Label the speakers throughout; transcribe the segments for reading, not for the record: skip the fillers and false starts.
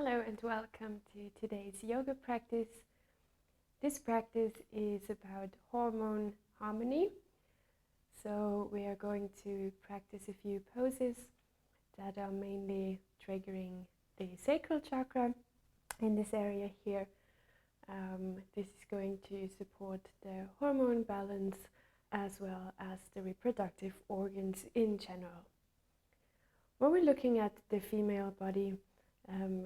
Speaker 1: Hello and welcome to today's yoga practice. This practice is about hormone harmony. So we are going to practice a few poses that are mainly triggering the sacral chakra in this area here. This is going to support the hormone balance as well as the reproductive organs in general. When we're looking at the female body,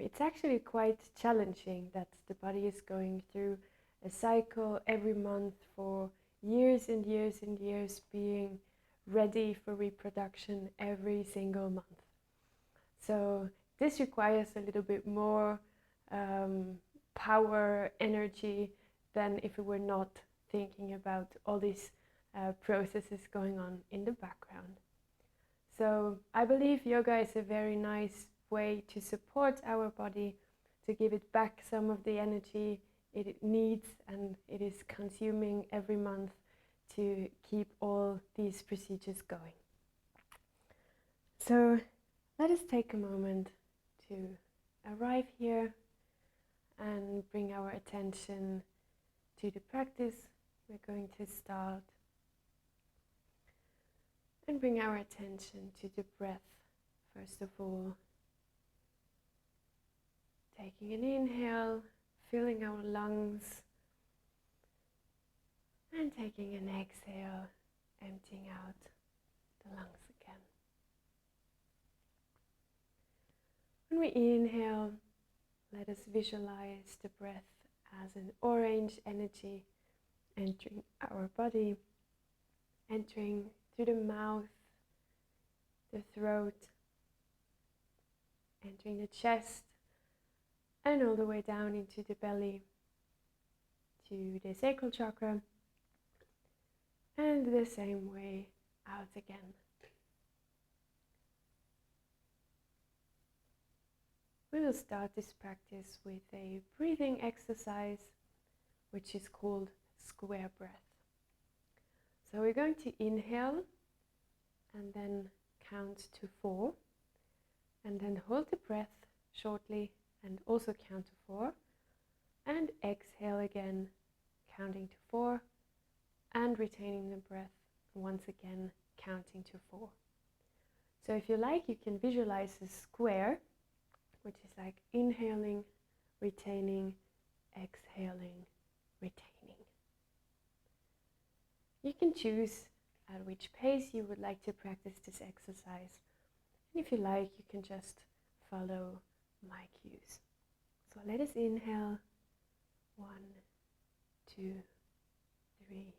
Speaker 1: it's actually quite challenging that the body is going through a cycle every month for years and years and years, being ready for reproduction every single month. So this requires a little bit more power, energy than if we were not thinking about all these processes going on in the background. So I believe yoga is a very nice way to support our body, to give it back some of the energy it needs and it is consuming every month to keep all these procedures going. So let us take a moment to arrive here and bring our attention to the practice. We're going to start and bring our attention to the breath first of all. Taking an inhale, filling our lungs, and taking an exhale, emptying out the lungs again. When we inhale, let us visualize the breath as an orange energy entering our body, entering through the mouth, the throat, entering the chest, and all the way down into the belly, to the sacral chakra, and the same way out again. We will start this practice with a breathing exercise, which is called square breath. So we're going to inhale and then count to 4, and then hold the breath shortly and also count to 4, and exhale again, counting to 4, and retaining the breath once again, counting to 4. So if you like, you can visualize a square, which is like inhaling, retaining, exhaling, retaining. You can choose at which pace you would like to practice this exercise. And if you like, you can just follow my cues. So let us inhale. 1, 2, 3,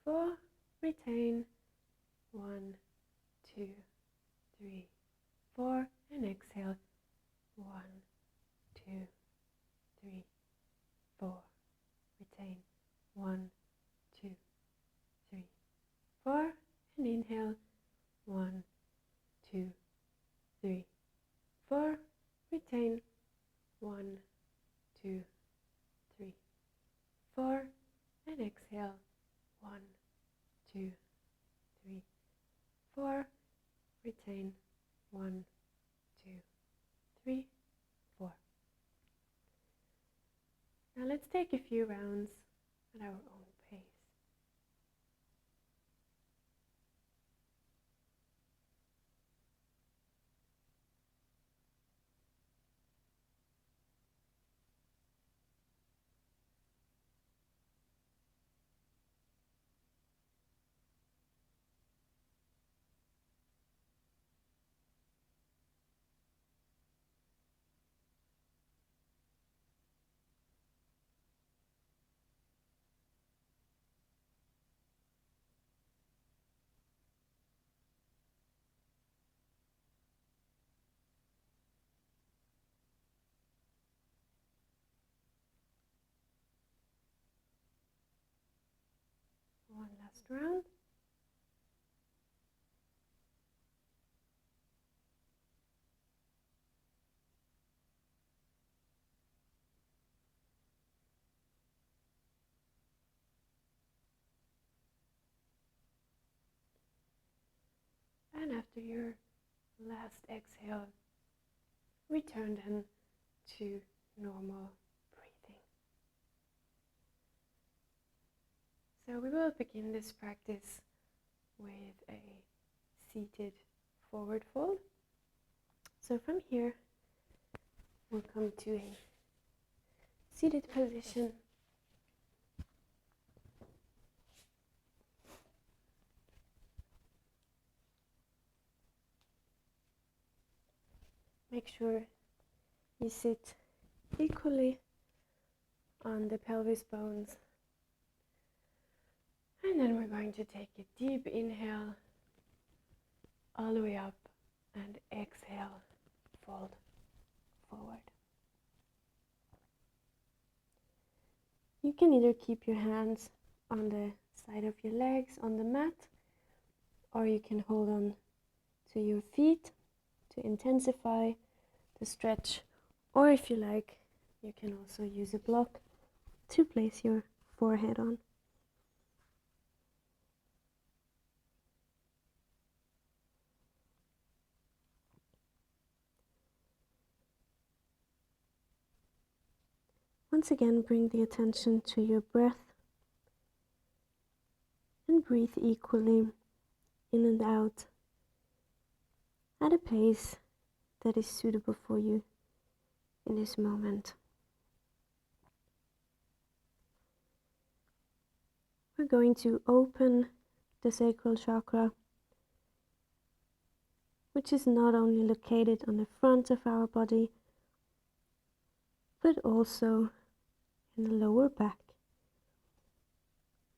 Speaker 1: 4. Retain. 1, 2, 3, 4. And exhale. 1, 2, 3, 4. Retain. 1, 2, 3, 4. And inhale. 1, 2, 3, 4. Retain. 1, 2, 3, 4. And exhale. 1, 2, 3, 4. Retain. 1, 2, 3, 4. Now let's take a few rounds at our own pace. One last round. And after your last exhale, return then to normal breathing. So we will begin this practice with a seated forward fold. So from here, we'll come to a seated position. Make sure you sit equally on the pelvis bones. And then we're going to take a deep inhale all the way up and exhale, fold forward. You can either keep your hands on the side of your legs on the mat, or you can hold on to your feet to intensify the stretch, or if you like, you can also use a block to place your forehead on. Once again, bring the attention to your breath and breathe equally in and out at a pace that is suitable for you in this moment. We're going to open the sacral chakra, which is not only located on the front of our body, but also in the lower back.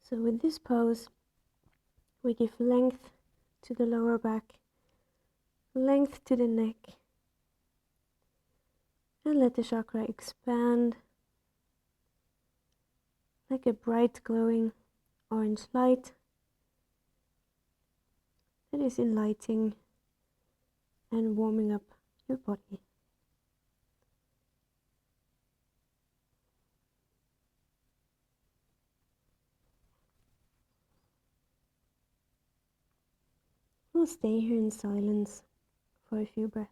Speaker 1: So with this pose, we give length to the lower back, length to the neck, and let the chakra expand like a bright glowing orange light that is enlightening and warming up your body. We'll stay here in silence for a few breaths.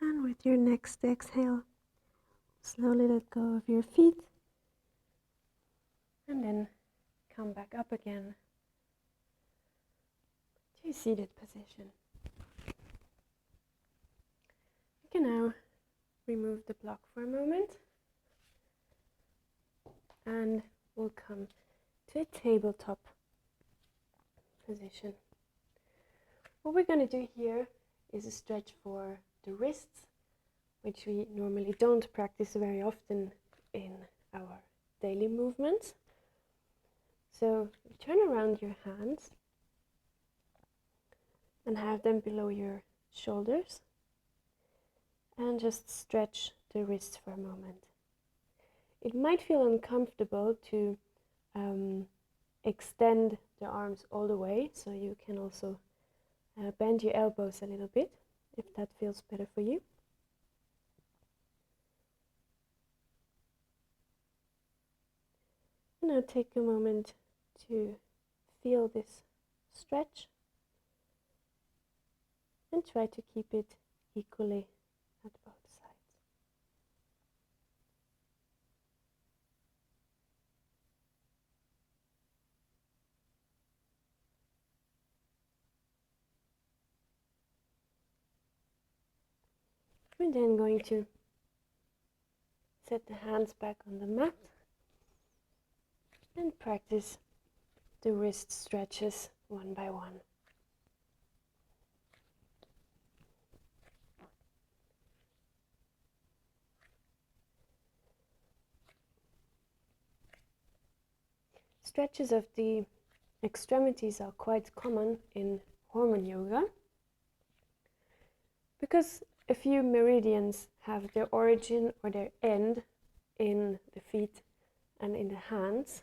Speaker 1: And with your next exhale, slowly let go of your feet and then come back up again to a seated position. You can now remove the block for a moment and we'll come to a tabletop position. What we're going to do here is a stretch for the wrists, which we normally don't practice very often in our daily movements. So turn around your hands and have them below your shoulders and just stretch the wrists for a moment. It might feel uncomfortable to extend the arms all the way, so you can also bend your elbows a little bit if that feels better for you. Now take a moment to feel this stretch and try to keep it equally at both sides. We're then going to set the hands back on the mat and practice the wrist stretches one by one. stretches of the extremities are quite common in Hormon yoga because a few meridians have their origin or their end in the feet and in the hands.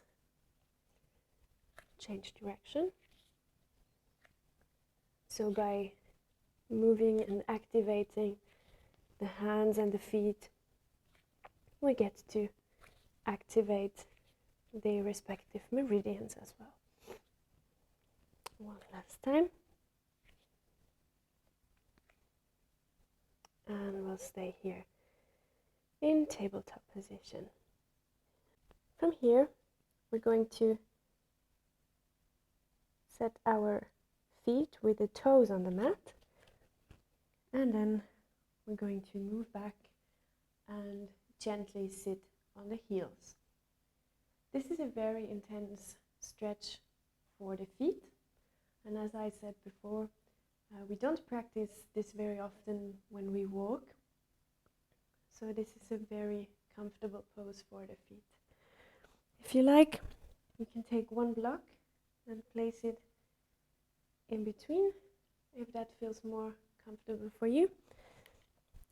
Speaker 1: Change direction. So by moving and activating the hands and the feet, we get to activate the respective meridians as well. One last time. And we'll stay here in tabletop position. From here, we're going to set our feet with the toes on the mat, and then we're going to move back and gently sit on the heels. This is a very intense stretch for the feet, and as I said before, we don't practice this very often when we walk, so this is a very comfortable pose for the feet. If you like, you can take one block and place it in between, if that feels more comfortable for you.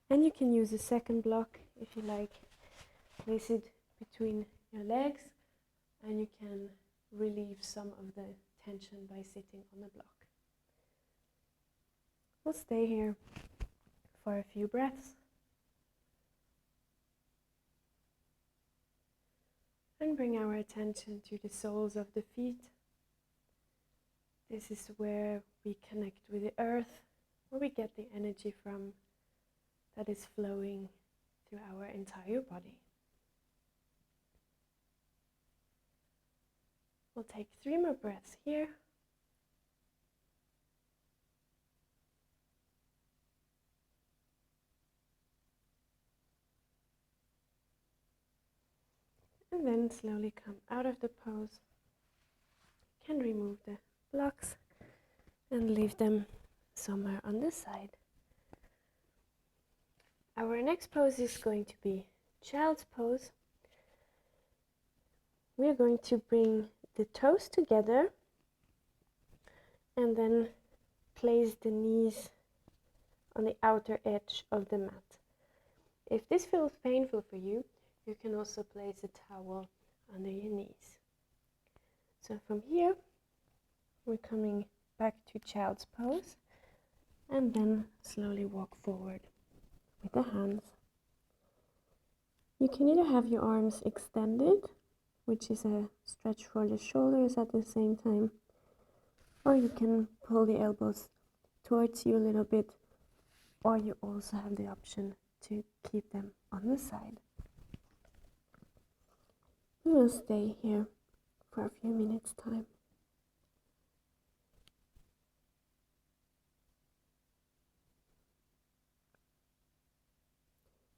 Speaker 1: And you can use a second block if you like. Place it between your legs, and you can relieve some of the tension by sitting on the block. We'll stay here for a few breaths. And bring our attention to the soles of the feet. This is where we connect with the earth, where we get the energy from that is flowing through our entire body. We'll take 3 more breaths here. And then slowly come out of the pose. You can remove the blocks and leave them somewhere on the side. Our next pose is going to be child's pose. We are going to bring the toes together and then place the knees on the outer edge of the mat. If this feels painful for you, you can also place a towel under your knees. So from here, we're coming back to child's pose and then slowly walk forward with the hands. You can either have your arms extended, which is a stretch for the shoulders at the same time, or you can pull the elbows towards you a little bit, or you also have the option to keep them on the side. We will stay here for a few minutes time.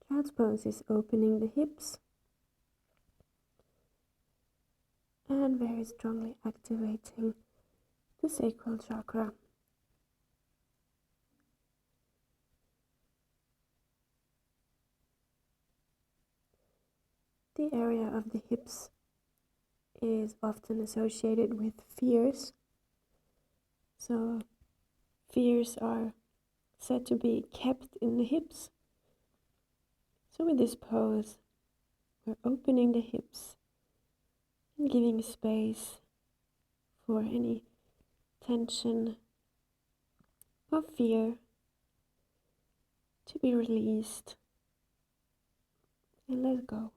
Speaker 1: Child's pose is opening the hips and very strongly activating the sacral chakra. The area of the hips is often associated with fears. So fears are said to be kept in the hips. So with this pose, we're opening the hips and giving space for any tension or fear to be released and let go.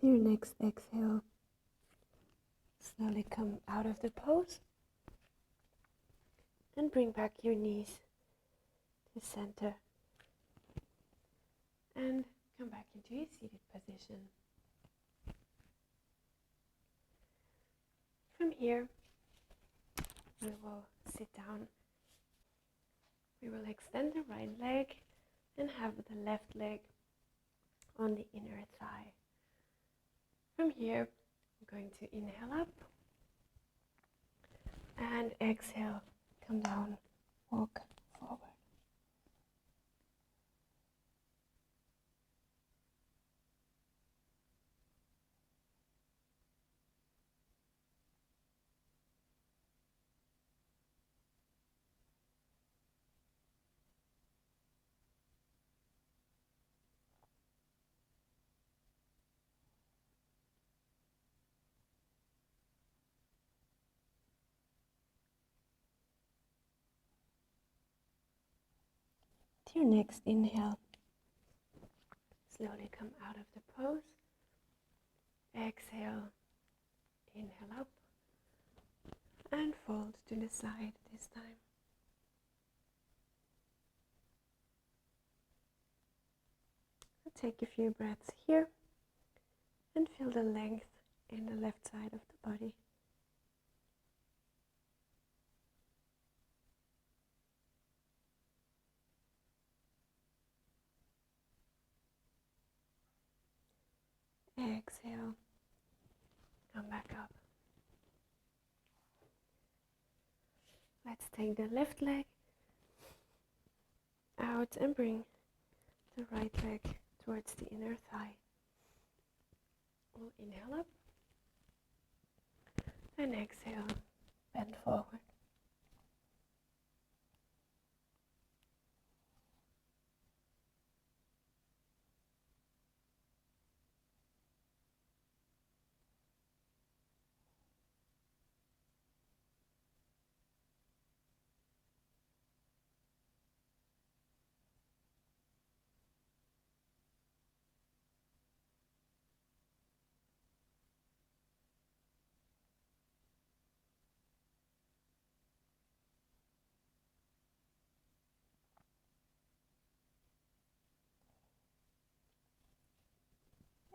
Speaker 1: Your next exhale, slowly come out of the pose and bring back your knees to center and come back into your seated position. From here, we will sit down. We will extend the right leg and have the left leg on the inner thigh. From here, I'm going to inhale up and exhale, come down, walk forward. To your next inhale, slowly come out of the pose. Exhale, inhale up and fold to the side this time. Take a few breaths here and feel the length in the left side of the body. Exhale, come back up. Let's take the left leg out and bring the right leg towards the inner thigh. We'll inhale up and exhale, bend forward.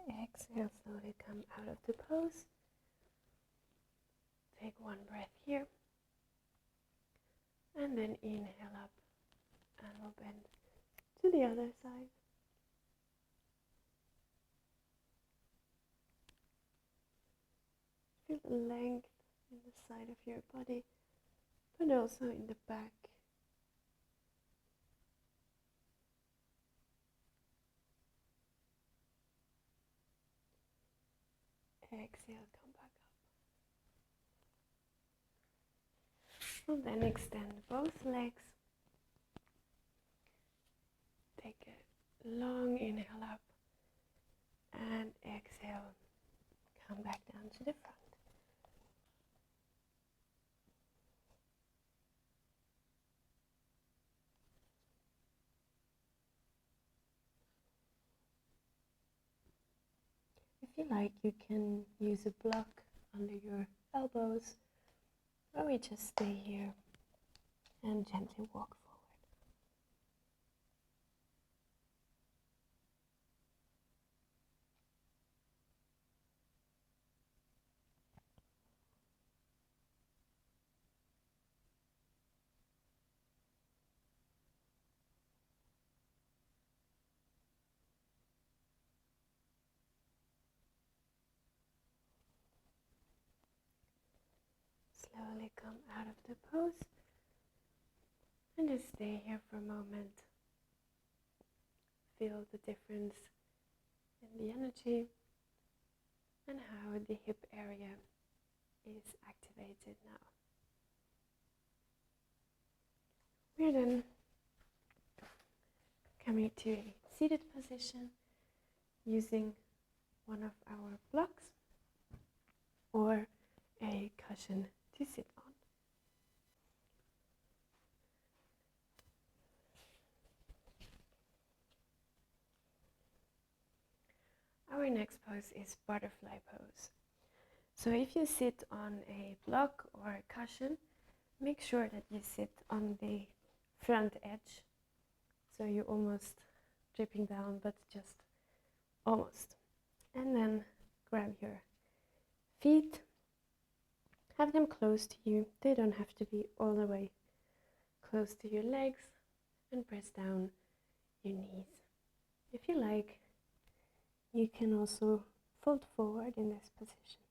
Speaker 1: Exhale, slowly come out of the pose. Take one breath here. And then inhale up and we'll bend to the other side. Feel the length in the side of your body, but also in the back. Exhale, come back up. And then extend both legs. Take a long inhale up and exhale. Come back down to the front. If you like, you can use a block under your elbows, or we just stay here and gently walk forward. Slowly come out of the pose and just stay here for a moment. Feel the difference in the energy and how the hip area is activated now. We're then coming to a seated position using one of our blocks or a cushion to sit on. Our next pose is butterfly pose. So if you sit on a block or a cushion, make sure that you sit on the front edge. So you're almost dripping down, but just almost. And then grab your feet, have them close to you. They don't have to be all the way close to your legs, and press down your knees. If you like, you can also fold forward in this position.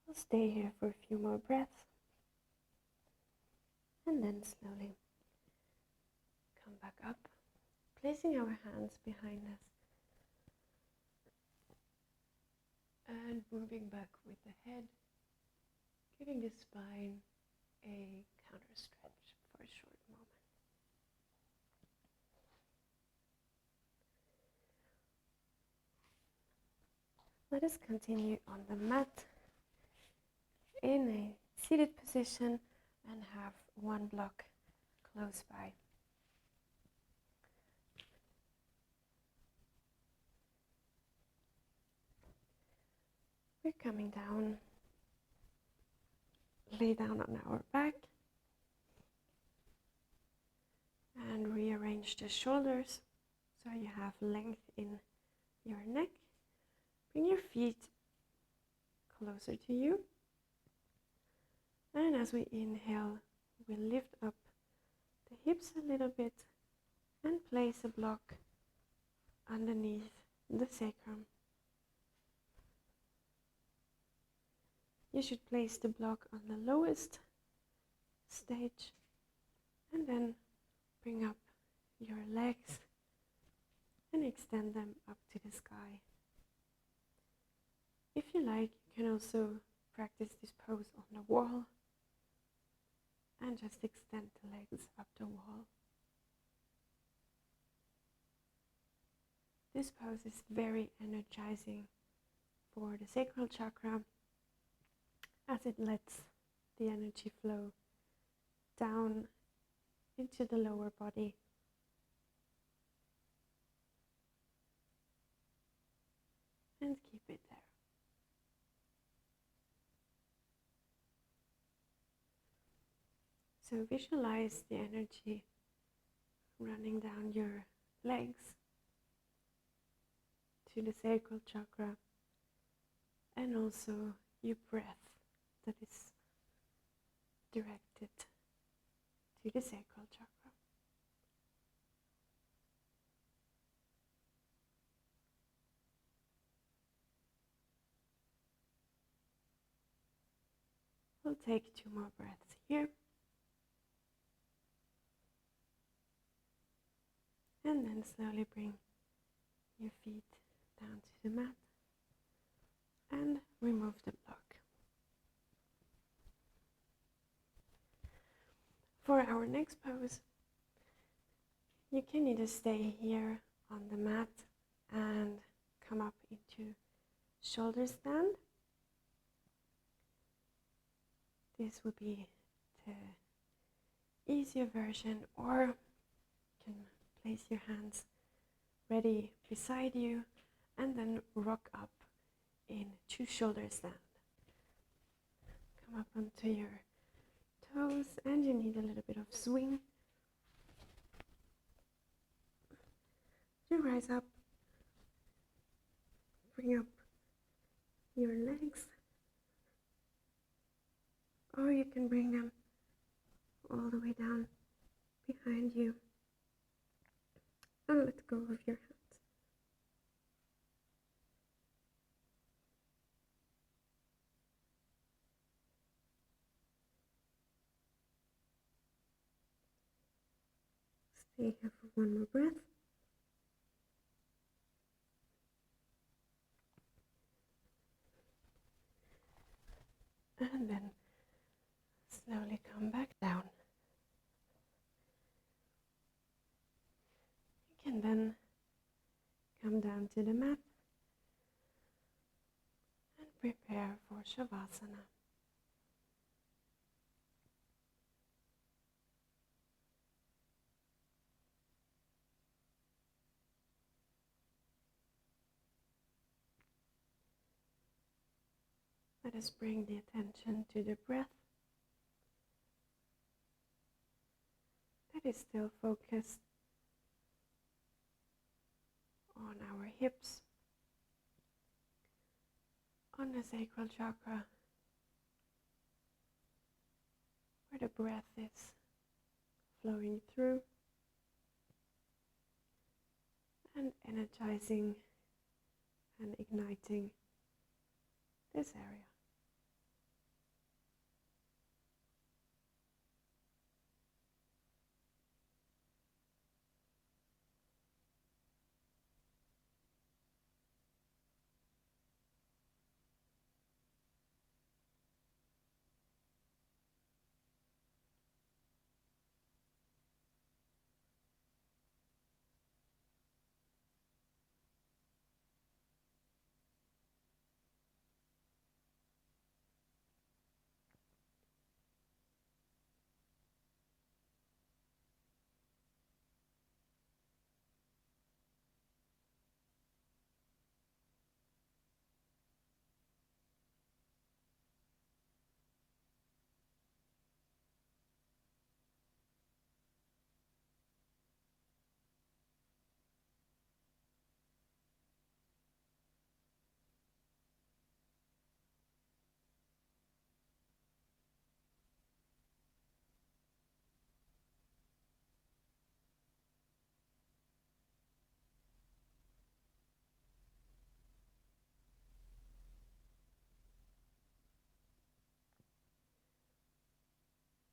Speaker 1: We'll stay here for a few more breaths, and then slowly come back up, placing our hands behind us and moving back with the head, giving the spine a counter stretch for a short moment. Let us continue on the mat in a seated position and have one block close by. We're coming down, lay down on our back and rearrange the shoulders so you have length in your neck. Bring your feet closer to you. And as we inhale, we lift up the hips a little bit and place a block underneath the sacrum. You should place the block on the lowest stage and then bring up your legs and extend them up to the sky. If you like, you can also practice this pose on the wall and just extend the legs up the wall. This pose is very energizing for the sacral chakra, as it lets the energy flow down into the lower body. And keep it there. So visualize the energy running down your legs to the sacral chakra, and also your breath that is directed to the sacral chakra. We'll take 2 more breaths here. And then slowly bring your feet down to the mat and remove the block. For our next pose, you can either stay here on the mat and come up into shoulder stand. This would be the easier version, or you can place your hands ready beside you and then rock up into shoulder stand. Come up onto your toes, and you need a little bit of swing. You rise up, bring up your legs, or you can bring them all the way down behind you and let go of your hands. Stay here for one more breath. And then slowly come back down. You can then come down to the mat and prepare for Shavasana. Let us bring the attention to the breath that is still focused on our hips, on the sacral chakra, where the breath is flowing through and energizing and igniting this area.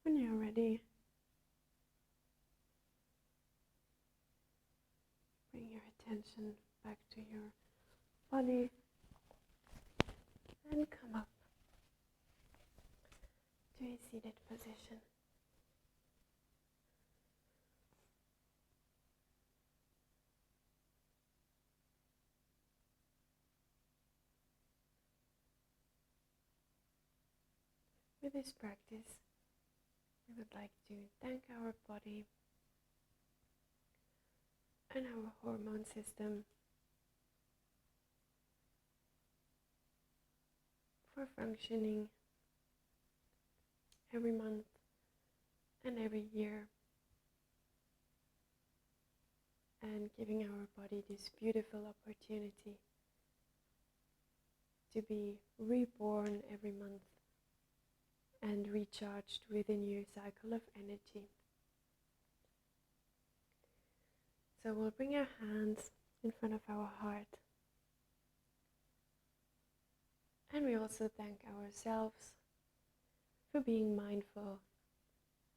Speaker 1: When you're ready, bring your attention back to your body and come up to a seated position. With this practice, we would like to thank our body and our hormone system for functioning every month and every year, and giving our body this beautiful opportunity to be reborn every month and recharged with a new cycle of energy. So we'll bring our hands in front of our heart, and we also thank ourselves for being mindful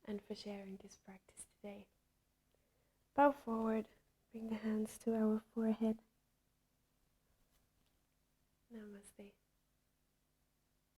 Speaker 1: and for sharing this practice today. Bow forward, bring the hands to our forehead. Namaste.